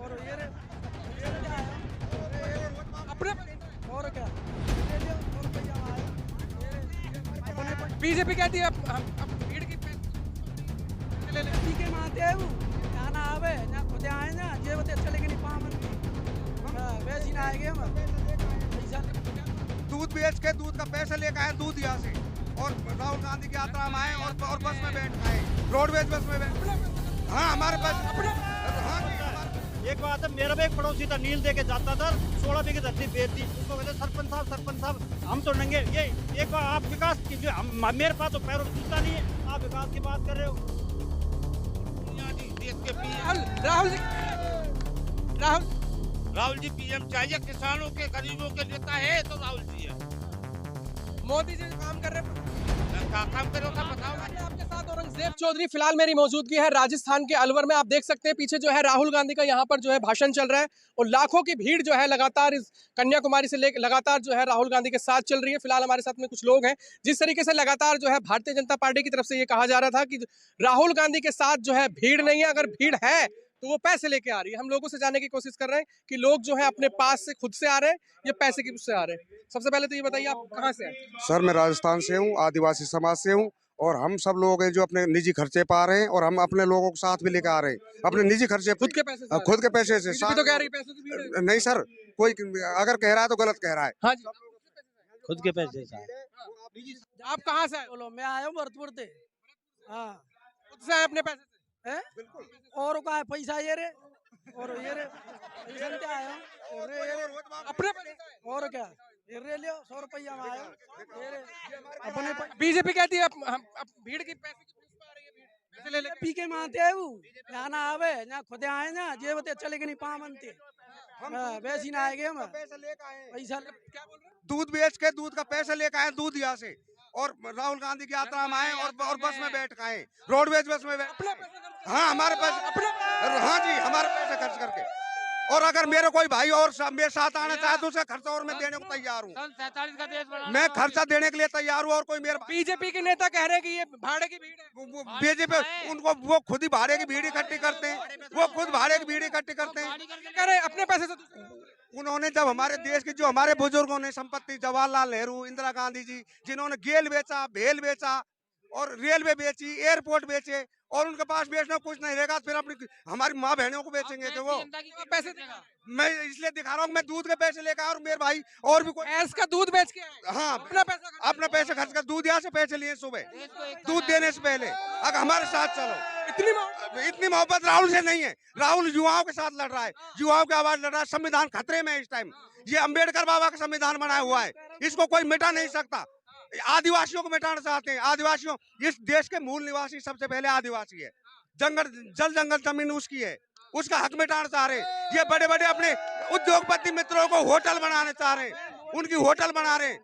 और ये रे क्या है अपने और क्या ले लियो और रुपया आया अपने बीजेपी कहती है अब भीड़ की पैसे ले ले पी के मानते हैं वो यहाँ ना आवे ना खुद आए ना जे बते चलेगे नहीं पामन वैसी ना आएंगे हम पैसा दूध बेच के दूध का पैसा लेकर आए दूध यहाँ से और राहुल गांधी की यात्रा में आए और बस में बैठ आए रोडवेज बस में बैठ हाँ हमारे पास हाँ जी हमारे एक बात है, मेरा भी एक पड़ोसी था, नील दे के जाता था, 16 बीघे धरती बेच दी। उसको कहते सरपंच साहब हम तो नंगे। ये एक बार आप विकास की जो मेरे पास तो पैरों में जूता नहीं है, आप विकास की बात कर रहे हो। देश के राहुल राहुल राहुल जी पीएम चाहिए, किसानों के गरीबों के नेता है तो राहुल जी है। मोदी जी काम कर रहे हैं क्या काम करो का बताओ। आपके साथ औरंगजेब चौधरी फिलहाल मेरी मौजूदगी है राजस्थान के अलवर में। आप देख सकते हैं पीछे जो है राहुल गांधी का यहाँ पर जो है भाषण चल रहा है और लाखों की भीड़ जो है लगातार इस कन्याकुमारी से लेकर लगातार जो है राहुल गांधी के साथ चल रही है। फिलहाल हमारे साथ में कुछ लोग हैं। जिस तरीके से लगातार जो है भारतीय जनता पार्टी की तरफ से ये कहा जा रहा था कि राहुल गांधी के साथ जो है भीड़ नहीं है, अगर भीड़ है तो वो पैसे लेके आ रही है। हम लोगों से जानने की कोशिश कर रहे हैं कि लोग जो है अपने पास से खुद से आ रहे हैं या पैसे की उससे आ रहे हैं। सबसे पहले तो ये बताइए आप कहाँ से आए? सर मैं राजस्थान से हूँ, आदिवासी समाज से हूँ और हम सब लोग हैं जो अपने निजी खर्चे पा रहे हैं और हम अपने लोगों को साथ भी लेकर आ रहे हैं अपने निजी खर्चे खुद के पैसे से आ रहे हैं? खुद के पैसे से बीजेपी तो कह रही है पैसों की भीड़ है। नहीं सर, कोई अगर कह रहा है तो गलत कह रहा है। हाँ जी खुद के पैसे से आप कहाँ से आए? बोलो मैं आया हूँ भरतपुर से हाँ खुद से आए अपने पैसे से? हैं और का है पैसा ये रे और ये रे पैसा क्या आया और ये रे अपने पैसे से आए? और क्या ये रे लियो 100 रुपया में आया ये रे अपने बीजेपी कहती है अब भीड़ की पैसे की फीस पे आ रही है भीड़ पैसे ले ले पी के मानते हैं वो यहाँ ना आवे ना खुद आए ना जे बते चलेगे नहीं पामनते वैसी ना आएंगे हम पैसा लेकर आए पैसा क्या बोल रहे हैं? दूध बेच के दूध का पैसा लेकर आए दूध यहाँ से और राहुल गांधी की यात्रा में आए और बस में बैठ आए रोडवेज बस में बैठ अपना पैसा खर्च कर- हाँ हमारे पास हाँ जी हमारे पैसे खर्च करके और अगर मेरे कोई भाई और मेरे साथ आना चाहे तो उसका खर्चा और मैं देने को तैयार हूँ। 47 का देश बना। मैं खर्चा देने के लिए तैयार हूँ और कोई मेरे बीजेपी के नेता कह रहे हैं कि ये भाड़े की भीड़ है। बीजेपी उनको वो खुद ही भाड़े की भीड़ इकट्ठी करते हैं, वो खुद भाड़े की भीड़ इकट्ठी करते हैं। कह रहे हैं अपने पैसे से उन्होंने जब हमारे देश की जो हमारे बुजुर्गों ने संपत्ति जवाहरलाल नेहरू, इंदिरा गांधी जी जिन्होंने गेल बेचा, भेल बेचा और रेलवे बेची, एयरपोर्ट बेचे और उनके पास बेचना कुछ नहीं रहेगा फिर अपनी हमारी माँ बहनों को बेचेंगे तो वो पैसे देगा। मैं इसलिए दिखा रहा हूँ मैं दूध के पैसे लेकर आया और मेरे भाई और भी कोई भैंस का दूध बेच के आए। हाँ अपना पैसा खर्च- अपना पैसे खर्च कर दूध यहाँ से पैसे लिए सुबह दूध देने से पहले अगर हमारे साथ चलो। इतनी मोहब्बत राहुल से नहीं है। राहुल युवाओं के साथ लड़ रहा है, युवाओं की आवाज लड़ रहा है। संविधान खतरे में है इस टाइम। ये अंबेडकर बाबा का संविधान बनाया हुआ है, इसको कोई मिटा नहीं सकता। आदिवासियों को मिटाना चाहते हैं। आदिवासियों इस देश के मूल निवासी सबसे पहले आदिवासी है। जल जंगल जमीन उसकी है, उसका हक मिटाना चाह रहे हैं। ये बड़े बड़े अपने उद्योगपति मित्रों को होटल बनाने चाह रहे हैं, उनकी होटल बना रहे हैं।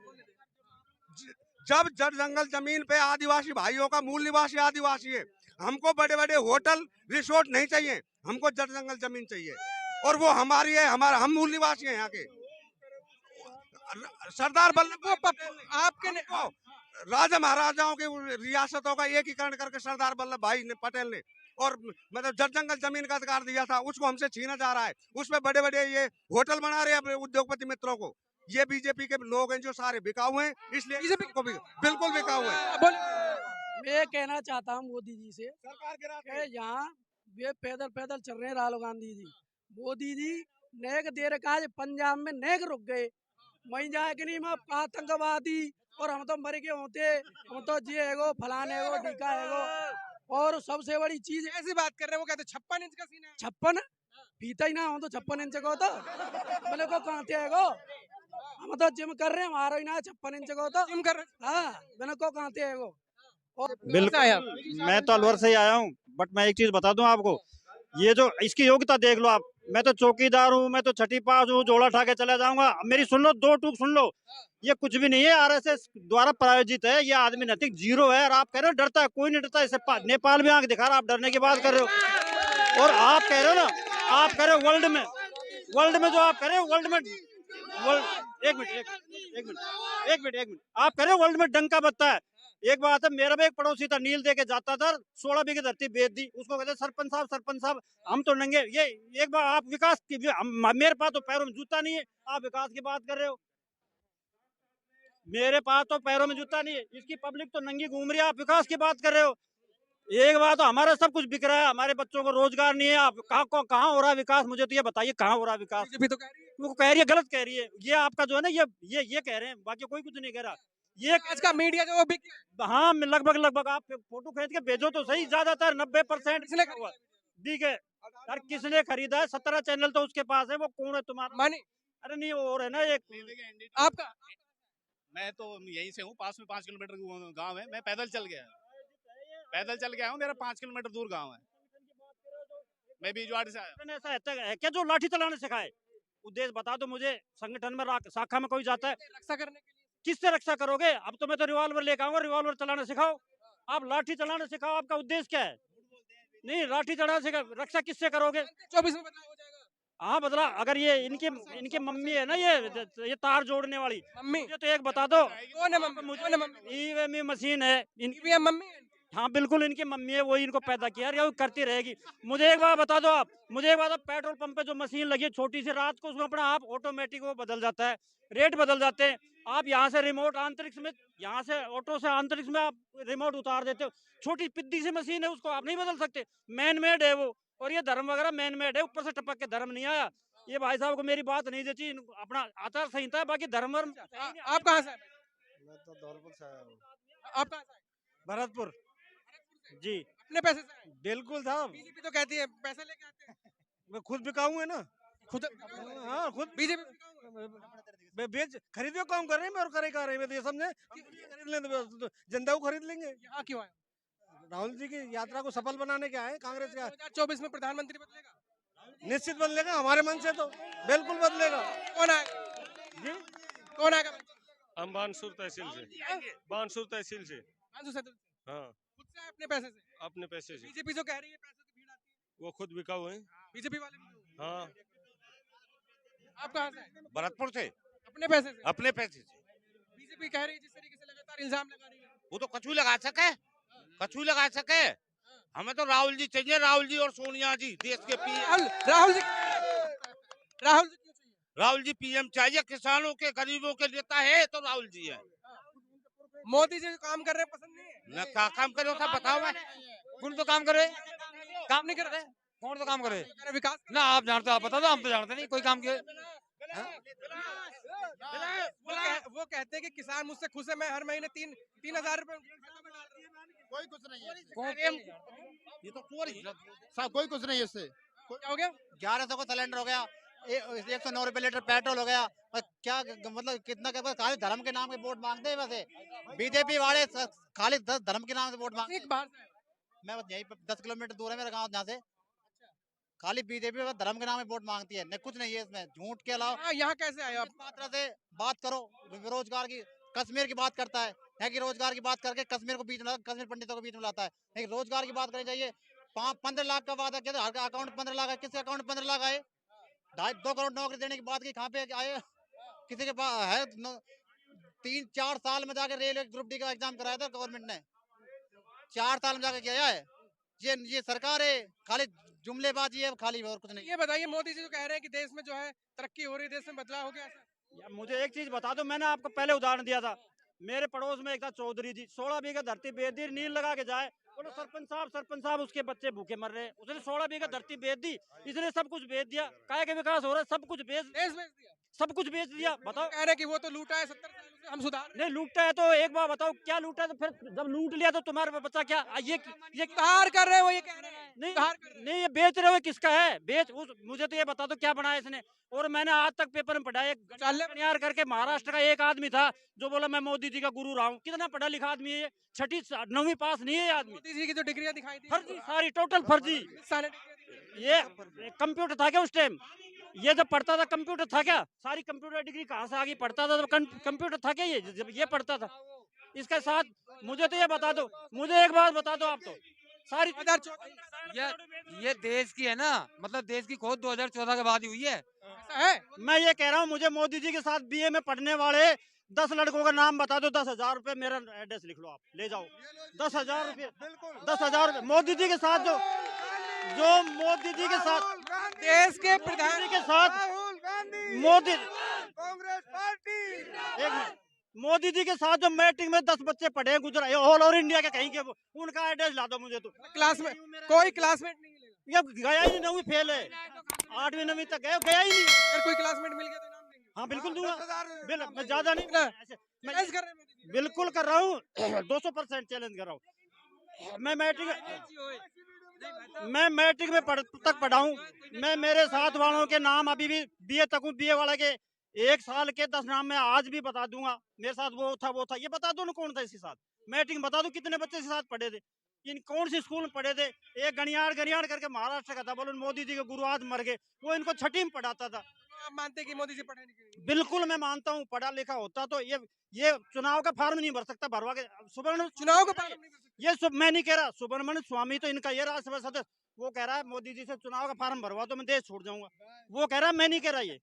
जब जल जंगल जमीन पे आदिवासी भाइयों का मूल निवासी आदिवासी है। हमको बड़े बड़े होटल रिसोर्ट नहीं चाहिए, हमको जल जंगल जमीन चाहिए और वो हमारी है। हम मूल निवासी हैं यहाँ के। सरदार वल्लभ आपके राजा महाराजाओं की रियासतों का एकीकरण करके सरदार वल्लभ भाई पटेल ने और मतलब जल जंगल जमीन का अधिकार दिया था, उसको हमसे छीना जा रहा है। उसमें बड़े बड़े ये होटल बना रहे हैं अपने उद्योगपति मित्रों को। ये बीजेपी के लोग हैं जो सारे बिकाऊ हैं, इसलिए बीजेपी को भी बिल्कुल बिकाऊ है। मैं कहना चाहता हूँ मोदी जी से सरकार के कि यहाँ वे पैदल पैदल चल रहे हैं राहुल गांधी जी। मोदी जी नेक देर का पंजाब में नेक रुक गए वहीं जाए कि नहीं मैं आतंकवादी और हम तो मर गए होते, हम तो जी है फलाने है ढीका है। और सबसे बड़ी चीज ऐसी बात कर रहे हैं, वो कहते 56 इंच का सीना है। 56 पीता ही ना हो तो 56 इंच को तो बोले को कहते है गो हम तो जिम कर रहे हैं हमारा ही ना 56 इंच को तो जिम कर रहे हाँ बोले को कहते है गो। बिल्कुल मैं तो अलवर से ही आया हूँ, बट मैं एक चीज बता दूं आपको, ये जो इसकी योग्यता देख लो आप। मैं तो चौकीदार हूँ, मैं तो छठी पास हूँ, जोड़ा उठा के चला जाऊंगा। मेरी सुन लो, 2 टूक सुन लो। ये कुछ भी नहीं है, आरएसएस द्वारा प्रायोजित है। ये आदमी नैतिक जीरो है और आप कह रहे हो डरता है, कोई नहीं डरता। इसे नेपाल भी आंख दिखा रहा, आप डरने की बात कर रहे हो। और आप कह रहे हो ना, आप कह रहे हो वर्ल्ड में जो आप कह रहे हो वर्ल्ड में एक मिनट आप कह रहे हो वर्ल्ड में डंका बजता है। एक बात है, मेरा भी एक पड़ोसी था, नील दे के जाता था, 16 बीघे धरती बेच दी, उसको कहते सरपंच साहब हम तो नंगे। ये एक बार आप विकास की, मेरे पास तो पैरों में जूता नहीं है, आप विकास की बात कर रहे हो। मेरे पास तो पैरों में जूता नहीं है, इसकी पब्लिक तो नंगी घूम रही है, आप विकास की बात कर रहे हो। एक बात तो हमारा सब कुछ बिक रहा है, हमारे बच्चों को रोजगार नहीं है। आप कहाँ हो रहा है विकास, मुझे तो ये बताइए, कहाँ हो रहा है विकास? बीजेपी तो कह रही है। वो कह रही है, गलत कह रही है। ये आपका जो है ना, ये कह रहे हैं, बाकी कोई कुछ नहीं कह रहा। ये आज का मीडिया जो वो बिक गया है। हाँ, लगभग आप फोटो खींच के भेजो तो सही, ज्यादातर 90% किसने खरीदा? ठीक है यार, किसने खरीदा है? 17 चैनल तो उसके पास है, वो कौन है तुम्हारा? मानी अरे नहीं, और है ना एक आपका मैं तो यहीं से हूँ, पास में 5 किलोमीटर गांव है। मैं पैदल चल गया हूँ, मेरा 5 किलोमीटर दूर गांव है। मैं बीजवाड़ी से आया। ऐसा है क्या जो लाठी चलाने सिखाए? उद्देश्य बता दो मुझे। संगठन में शाखा में कोई जाता है, रक्षा करने के लिए किससे रक्षा करोगे? अब तो मैं तो रिवॉल्वर लेकर आऊंगा, रिवॉल्वर चलाना सिखाओ। आप लाठी चलाना सिखाओ, आपका उद्देश्य क्या है? नहीं, लाठी चलाना सिखा, रक्षा किससे करोगे? 24 में बदलाव हो जाएगा। हाँ बदला, अगर ये इनके मम्मी है ना, ये तार जोड़ने वाली, मम्मी मुझे तो एक बता दो। कौन है मम्मी? कौन है मम्मी? ईवीएम मशीन है इनकी। ईवीएम मम्मी है। हाँ बिल्कुल, इनकी मम्मी है, वही इनको पैदा किया है, करती रहेगी। मुझे एक बात बता दो आप, पेट्रोल पंप पे जो मशीन लगी है छोटी सी, रात को उसमें अपना आप ऑटोमेटिक वो बदल जाता है, रेट बदल जाते हैं। आप यहाँ से रिमोट अंतरिक्ष में, यहाँ से ऑटो से अंतरिक्ष में आप रिमोट उतार देते हो। छोटी पिद्दी सी मशीन है, उसको आप नहीं बदल सकते। मैन मेड है वो, और ये धर्म वगैरह मैन मेड है, ऊपर से टपक के धर्म नहीं आया। ये भाई साहब को मेरी बात नहीं देती, अपना आचार संहिता है, बाकी धर्म आप कहाँ से आए? मैं तो धौलपुर से आया हूँ। आप कहाँ से आए? भरतपुर। जी अपने पैसे से आए? बिल्कुल साहब, बीजेपी तो कहती है पैसे लेके आते हैं। मैं खुद बिकाऊ है ना। खुद हाँ खुद बीजेपी मैं बेच खरीद के काम कर रहे हैं, मैं और करे कर रहे हैं, तो ये समझे खरीद लें तो जनता को खरीद लेंगे। यहाँ क्यों आए? राहुल जी की यात्रा को सफल बनाने के आए, कांग्रेस का 2024 में प्रधानमंत्री बदलेगा? निश्चित बदलेगा, हमारे मन से तो बिल्कुल बदलेगा। कौन आएगा जी, कौन आएगा? हम बानसूर तहसील से। बानसूर तहसील से। मानसू सैदल से। हाँ, खुद से आए अपने पैसे से? अपने पैसे से। बीजेपी जो कह रही है पैसों की भीड़ आती है, वो खुद बिकाऊ है। बीजेपी वाले भी। हाँ, आप कहाँ से आए? भरतपुर से, अपने पैसे से? अपने पैसे से। बीजेपी कह रही है जिस तरीके से लगातार इल्जाम लगा रही है। वो तो कछु लगा सके, हमें तो राहुल जी चाहिए, राहुल जी और सोनिया जी, देश के पीएम। राहुल जी क्यों चाहिए? राहुल जी पीएम चाहिए, किसानों के गरीबों के नेता है तो राहुल जी है। मोदी जी जो काम कर रहे हैं पसंद नहीं है? न क्या काम करे सब बताओ। मैं कौन तो काम करे? काम नहीं कर रहे? कौन तो काम करे? कह रहे विकास ना आप जानते हो, आप बता दो, हम तो जानते नहीं कोई काम किए। वो कहते हैं कि किसान मुझसे खुश है, मैं हर महीने 3,000 रुपए कोई कुछ नहीं है, ये तो चोरी है। कोई कुछ नहीं है इससे। क्या हो गया? 1100 का सिलेंडर हो गया, 109 रुपए लीटर पेट्रोल हो गया। क्या मतलब कितना खाली धर्म के नाम के वोट मांगते हैं। वैसे बीजेपी वाले खाली धर्म के नाम से वोट मांगते एक बार से हैं। मैं यही 10 किलोमीटर दूर है मेरा गाँव यहाँ से। खाली बीजेपी धर्म के नाम में वोट मांगती है, कुछ नहीं है इसमें, झूठ के अलावा। यहाँ कैसे आए आप? मात्रा से बात करो रोजगार की, कश्मीर की बात करता है, यहाँ की रोजगार की बात करके कश्मीर को बीच में, कश्मीर पंडितों को बीच में लाता है। लेकिन रोजगार की बात करनी चाहिए। 15 लाख का वादा किया, हर अकाउंट 15 लाख है, किसके अकाउंट 15 लाख आए? 2.5 करोड़ नौकरी देने की बात की, कहाँ पे आए? किसी के पास है? 3-4 साल में जाकर रेलवे ग्रुप डी का एग्जाम कराया था गवर्नमेंट ने, 4 साल में जाकर किया है। ये सरकार है, खाली जुमलेबाजी है, खाली और कुछ नहीं। ये बताइए, मोदी जी जो कह रहे हैं कि देश में जो है तरक्की हो रही है, देश में बदलाव हो गया ऐसा? मुझे एक चीज बता दो, मैंने आपको पहले उदाहरण दिया था, मेरे पड़ोस में एक था चौधरी जी, 16 बीघा धरती बेच दी, नील लगा के जाए, बोलो सरपंच साहब उसके बच्चे भूखे मर रहे हैं। उसने 16 बीघा धरती बेच दी, इसने सब कुछ बेच दिया। काहे के विकास हो रहा है? सब कुछ देश बेच दिया। सब कुछ बेच दिया। बताओ, कह रहे हैं कि वो तो लूटा है 70 साल से, हम सुधार नहीं लूटता है तो एक बार बताओ क्या लूटा है? तो फिर जब लूट लिया तो तुम्हारा बच्चा क्या ये सुधार कर रहे हैं, वो ये कह रहे हैं नहीं ये बेच रहे हो, किसका है मुझे तो ये बता दो क्या बनाया इसने। और मैंने आज तक पेपर में पढ़ा, एक गणियार करके महाराष्ट्र का एक आदमी था जो बोला मैं मोदी जी का गुरु रहा हूँ। कितना पढ़ा लिखा आदमी है ये? 6वीं 9वीं पास नहीं है ये आदमी। मोदी जी की जो डिग्रियां दिखाई थी फर्जी, सारी टोटल फर्जी। सारे डिग्रियां दी। ये कंप्यूटर था क्या उस टाइम? ये जब पढ़ता था कंप्यूटर था क्या? सारी कंप्यूटर डिग्री कहाँ से आगे? पढ़ता था तो कंप्यूटर था क्या? ये जब ये पढ़ता था, इसके साथ मुझे तो ये बता दो, मुझे एक बात बता दो, आप तो सारी 2014 ये देश की है ना, मतलब देश की खोज 2014 के बाद ही हुई है। ऐसा है? मैं ये कह रहा हूँ, मुझे मोदी जी के साथ बीए में पढ़ने वाले 10 लड़कों का नाम बता दो, 10,000 रुपए मेरा एड्रेस लिख लो, आप ले जाओ 10,000 रुपए, 10,000 रुपए मोदी जी के साथ जो मोदी जी के साथ देश के प्रधान के साथ मोदी कांग्रेस पार्टी एक मिनट, मोदी जी के साथ जो मैट्रिक में 10 बच्चे पढ़े हैं गुजरात ऑल ओवर इंडिया के कहीं के, उनका एड्रेस ला दो मुझे। तो क्लास में कोई क्लासमेट नहीं मिलेगा, ये गया ही नहीं, 9वीं फेल है, 8वीं 9वीं तक गया ही नहीं। अगर कोई क्लासमेट मिल गया तो इनाम देंगे। हाँ बिल्कुल दूंगा, मैं ज्यादा नहीं, मैं चैलेंज कर रहे हैं मोदी जी। बिल्कुल कर रहा हूँ 200% चैलेंज कर रहा हूँ। मैं मैट्रिक में तक पढ़ा हूँ मैं, मेरे साथ वालों के नाम अभी भी बीए तक हूँ, बीए वाले के 1 साल के 10 नाम मैं आज भी बता दूंगा, मेरे साथ वो था, ये बता दो ना कौन था इसके साथ, मैट्रिक बता दो कितने बच्चे इसके साथ पढ़े थे, इन कौन सी स्कूल में पढ़े थे। एक गणियाड़ करके महाराष्ट्र का था, बोलो मोदी जी के गुरु आज मर गए, वो इनको 6वीं में पढ़ाता था। आप मानते हैं कि मोदी जी पढ़े नहीं? बिल्कुल मैं मानता हूँ, पढ़ा लिखा होता तो ये चुनाव का फॉर्म नहीं भर सकता, भरवा के सुब्रमण्यम चुनाव का फॉर्म नहीं भर सकते। ये मैं नहीं कह रहा, सुब्रमण्यम स्वामी तो इनका ये राज्यसभा सदस्य, वो कह रहा है मोदी जी से चुनाव का फॉर्म भरवा तो मैं देश छोड़ जाऊंगा, वो कह रहा है, मैं नहीं कह रहा, ये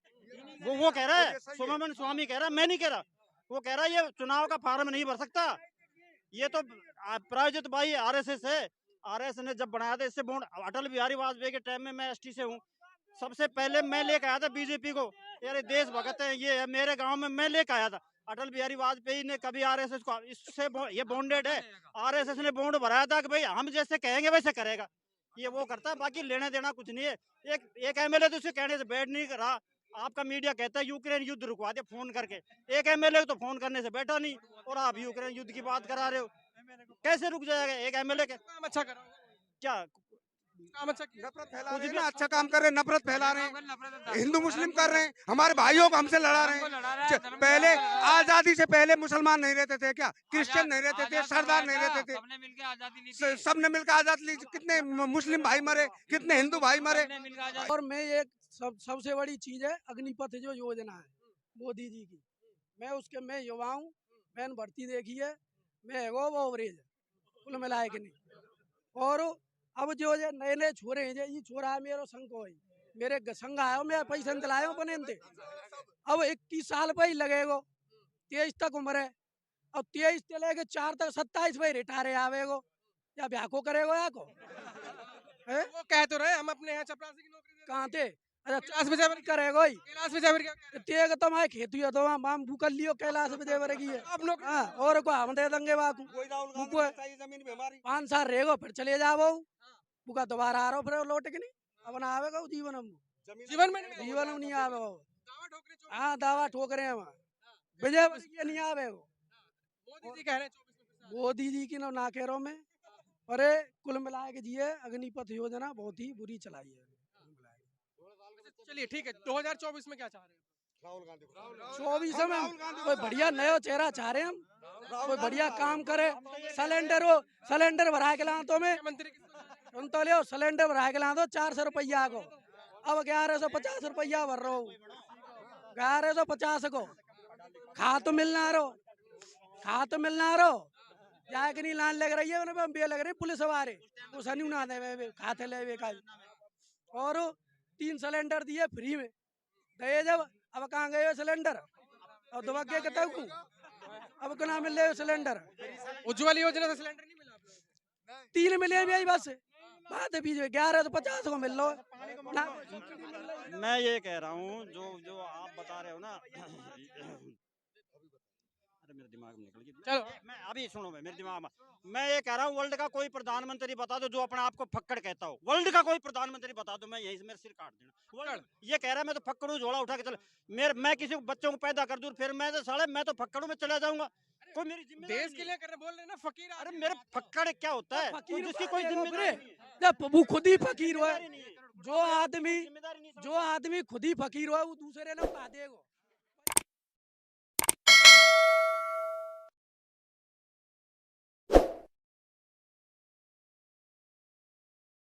वो कह रहा है, सुब्रमण्यम स्वामी कह रहा है, मैं नहीं कह रहा, वो कह रहा है ये चुनाव का फॉर्म नहीं भर सकता। ये तो प्रायोजित भाई आरएसएस है, आरएसएस ने जब बनाया था इससे बॉन्ड, अटल बिहारी वाजपेयी के टाइम में, मैं एसटी से हूँ, सबसे पहले मैं लेके आया था बीजेपी को, यार देशभक्त है ये है, मेरे गांव में मैं लेके आया था। अटल बिहारी वाजपेयी ने कभी आरएसएस को, इससे ये बॉन्डेड है, आरएसएस ने बॉन्ड भराया था कि भाई हम जैसे कहेंगे वैसे करेगा, ये वो करता है, बाकी लेना देना कुछ नहीं है। एक एमएलए तो उसे कहने से बैठ नहीं रहा, आपका मीडिया कहता है यूक्रेन युद्ध रुकवा दे फोन करके, एक एमएलए तो फोन करने से बैठा नहीं, और आप यूक्रेन युद्ध की बात करा रहे हो, कैसे रुक जाएगा एक एमएलए के? काम अच्छा करो, क्या काम अच्छा किया। नफरत फैला रहे हैं ना, अच्छा काम कर रहे हैं, नफरत फैला रहे हैं, हिंदू मुस्लिम कर रहे हैं, हमारे भाइयों को हमसे लड़ा रहे हैं। पहले आजादी से पहले मुसलमान नहीं रहते थे क्या, क्रिश्चियन नहीं रहते थे, सरदार नहीं रहते थे, सबने मिलकर आजादी ली, कितने मुस्लिम भाई मरे, कितने हिंदू भाई मरे। और मैं एक सबसे बड़ी चीज है अग्निपथ जो योजना है मोदी जी की, मैं युवा हूँ, मैंने भर्ती देखी है, मैं एगो वो ओवरेज है कुल मिलाए के नहीं। और अब जो नए नए छोरे हैं, ये छोरा है मेरे संग को, मेरे संग आयो, मैं पैसा दिलायो बने, अब 21 साल पे ही लगेगो, 23 तक उम्र है, अब 23 से लेके 4 तक 27 पे रिटायर आवेगो, या ब्याह को करेगो या को है? वो कह तो रहे हम अपने यहाँ चपरासी की नौकरी कहाँ थे? अच्छा कैलाश विजयवर करेगो ही कैलाश विजयवर क्या कह रहे तेग तो मैं खेती है तो हम भूकल लियो कैलाश विजयवर की है हैं? आप लोग हाँ, और को हम दे देंगे बाकू 5 साल रहेगो फिर चले जाओ, बुका दोबारा आ रहा फिर लौट के नहीं, अब ना आवेगा जीवन हम जीवन में नहीं जीवन में नहीं आवेगा, दावा ठोकरे चो- हाँ दावा ठोक रहे हैं वहाँ विजयवर की नहीं आवेगा। मोदी जी कह रहे हैं 24 मोदी जी की ना कह रहा हूँ मैं, पर कुल मिला के जिये अग्निपथ योजना बहुत ही बुरी चलाई है। चलिए ठीक है, 2024 में क्या चाह रहे हैं? 24 में कोई बढ़िया नया चेहरा चाह रहे हैं हम, कोई बढ़िया काम करे, सिलेंडर भरा के ला तो मैं मंत्री सुन तो लियो, सिलेंडर भरा के ला दो 400 रुपया को, अब 1150 रुपया भर रहा हूँ, 1150 को खा तो मिलना रो जाए कि नहीं लान लग रही है, उन्हें बे लग रही पुलिस वाले वो सनी ना दे खाते ले का। और 3 सिलेंडर दिए फ्री में दे, जब अब कहाँ गए सिलेंडर, अब दुबके के तक अब कहाँ मिल रहे सिलेंडर, उज्ज्वल योजना से सिलेंडर नहीं मिला? 3 मिले भी बस बात है, बीच में 1150 को मिल लो ना। मैं ये कह रहा हूँ जो आप बता रहे हो ना, अरे मेरे दिमाग में निकल गई, चलो मैं अभी सुनो, मेरे दिमाग में, मैं ये कह रहा हूँ वर्ल्ड का कोई प्रधानमंत्री बता दो जो अपने आप को फक्कड़ कहता हो, वर्ल्ड का कोई प्रधानमंत्री बता दो, मैं यही से मेरे सिर काट देना। वर्ल्ड ये कह रहा है मैं तो फक्कड़ हूँ, झोला उठा के चल, मैं किसी बच्चों को पैदा कर दूं, फिर मैं तो फक्कड़ हूँ, मैं चला जाऊंगा, कोई मेरी जिम्मेदारी देश के लिए कर रहे, बोल रहे हैं ना फकीर। अरे मेरे फक्कड़ क्या होता है, फकीर जिसकी कोई जिम्मेदारी नहीं है। जब वो खुद ही फकीर हुआ, नहीं है। जो आदमी खुद ही फकीर हुआ वो दूसरे ने बता देगा।